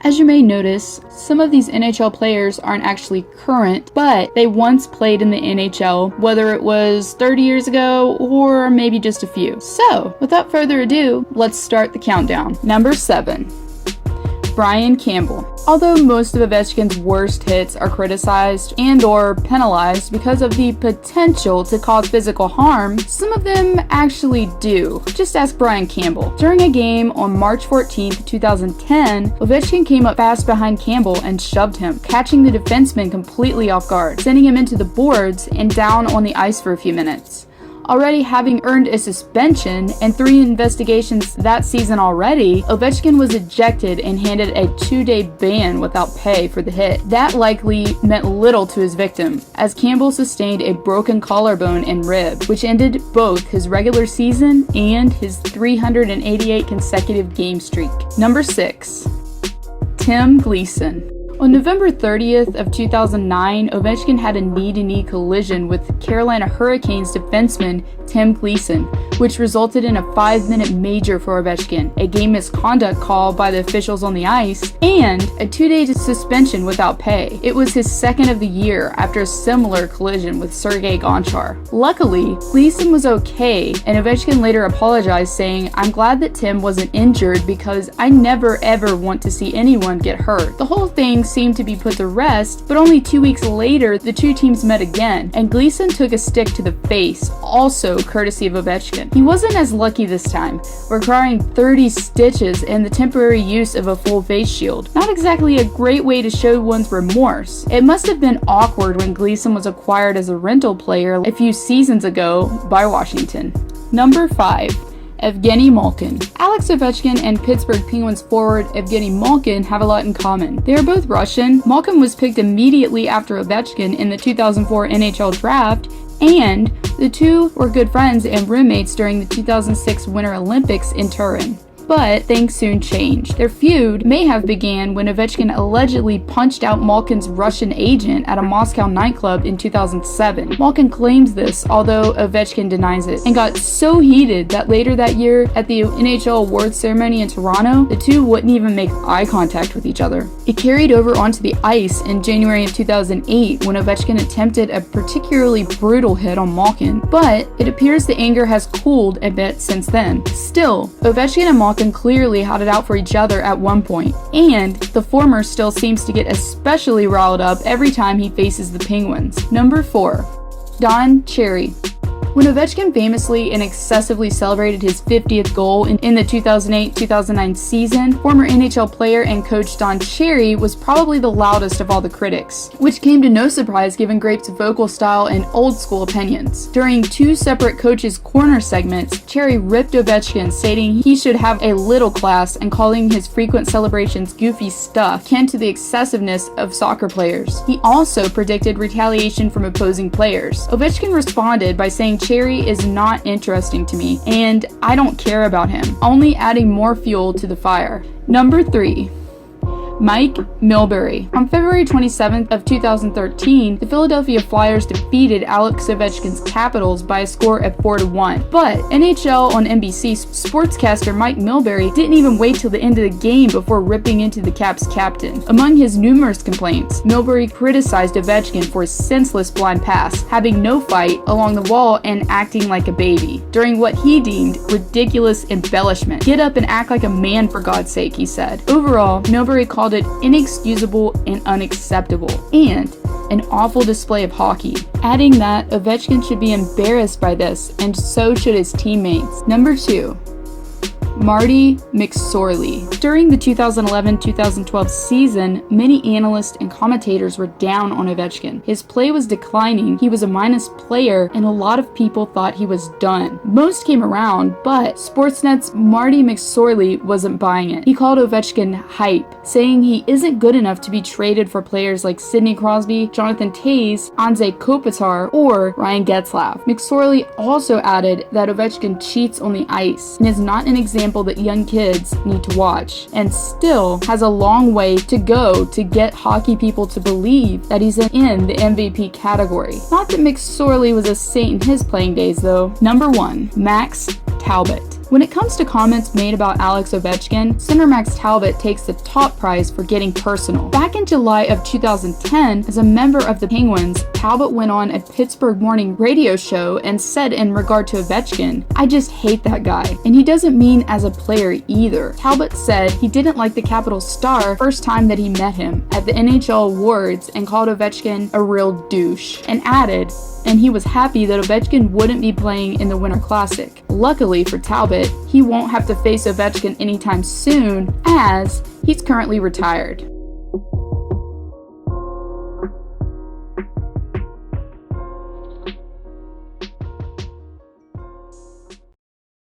As you may notice, some of these NHL players aren't actually current, but they once played in the NHL, whether it was 30 years ago or maybe just a few. So, without further ado, let's start the countdown. Number 7. Brian Campbell. Although most of Ovechkin's worst hits are criticized and or penalized because of the potential to cause physical harm, some of them actually do. Just ask Brian Campbell. During a game on March 14th, 2010, Ovechkin came up fast behind Campbell and shoved him, catching the defenseman completely off guard, sending him into the boards and down on the ice for a few minutes. Already having earned a suspension and 3 investigations that season already, Ovechkin was ejected and handed a 2-day ban without pay for the hit. That likely meant little to his victim, as Campbell sustained a broken collarbone and rib, which ended both his regular season and his 388 consecutive game streak. Number 6. Tim Gleason. On November 30th of 2009, Ovechkin had a knee-to-knee collision with Carolina Hurricanes defenseman Tim Gleason, which resulted in a 5-minute major for Ovechkin, a game misconduct call by the officials on the ice, and a 2-day suspension without pay. It was his second of the year after a similar collision with Sergei Gonchar. Luckily, Gleason was okay, and Ovechkin later apologized, saying, "I'm glad that Tim wasn't injured because I never ever want to see anyone get hurt." The whole thing seemed to be put to rest, but only 2 weeks later, the two teams met again, and Gleason took a stick to the face, also courtesy of Ovechkin. He wasn't as lucky this time, requiring 30 stitches and the temporary use of a full face shield. Not exactly a great way to show one's remorse. It must have been awkward when Gleason was acquired as a rental player a few seasons ago by Washington. Number 5. Evgeni Malkin. Alex Ovechkin and Pittsburgh Penguins forward Evgeni Malkin have a lot in common. They are both Russian. Malkin was picked immediately after Ovechkin in the 2004 NHL draft, and the two were good friends and roommates during the 2006 Winter Olympics in Turin. But things soon changed. Their feud may have began when Ovechkin allegedly punched out Malkin's Russian agent at a Moscow nightclub in 2007. Malkin claims this, although Ovechkin denies it, and got so heated that later that year at the NHL awards ceremony in Toronto, the two wouldn't even make eye contact with each other. It carried over onto the ice in January of 2008 when Ovechkin attempted a particularly brutal hit on Malkin, but it appears the anger has cooled a bit since then. Still, Ovechkin and Malkin clearly had it out for each other at one point, and the former still seems to get especially riled up every time he faces the Penguins. Number 4. Don Cherry. When Ovechkin famously and excessively celebrated his 50th goal in the 2008-2009 season, former NHL player and coach Don Cherry was probably the loudest of all the critics, which came to no surprise given Grape's vocal style and old-school opinions. During 2 separate coaches' corner segments, Cherry ripped Ovechkin, stating he should have a little class and calling his frequent celebrations goofy stuff, akin to the excessiveness of soccer players. He also predicted retaliation from opposing players. Ovechkin responded by saying Cherry is not interesting to me, and I don't care about him, only adding more fuel to the fire. Number 3. Mike Milbury. On February 27th of 2013, the Philadelphia Flyers defeated Alex Ovechkin's Capitals by a score of 4-1. But NHL on NBC sportscaster Mike Milbury didn't even wait till the end of the game before ripping into the Caps captain. Among his numerous complaints, Milbury criticized Ovechkin for his senseless blind pass, having no fight along the wall and acting like a baby, during what he deemed ridiculous embellishment. "Get up and act like a man, for God's sake," he said. Overall, Milbury called it inexcusable and unacceptable, and an awful display of hockey, adding that Ovechkin should be embarrassed by this, and so should his teammates. Number 2. Marty McSorley. During the 2011-2012 season, many analysts and commentators were down on Ovechkin. His play was declining, he was a minus player, and a lot of people thought he was done. Most came around, but Sportsnet's Marty McSorley wasn't buying it. He called Ovechkin hype, saying he isn't good enough to be traded for players like Sidney Crosby, Jonathan Toews, Anze Kopitar, or Ryan Getzlaf. McSorley also added that Ovechkin cheats on the ice and is not an example that young kids need to watch, and still has a long way to go to get hockey people to believe that he's in the MVP category. Not that McSorley was a saint in his playing days though. Number 1. Max Talbot. When it comes to comments made about Alex Ovechkin, center Max Talbot takes the top prize for getting personal. Back in July of 2010, as a member of the Penguins, Talbot went on a Pittsburgh morning radio show and said in regard to Ovechkin, "I just hate that guy, and he doesn't mean as a player either." Talbot said he didn't like the Capitals star first time that he met him at the NHL Awards and called Ovechkin a real douche, and added, and he was happy that Ovechkin wouldn't be playing in the Winter Classic. Luckily for Talbot, he won't have to face Ovechkin anytime soon, as he's currently retired.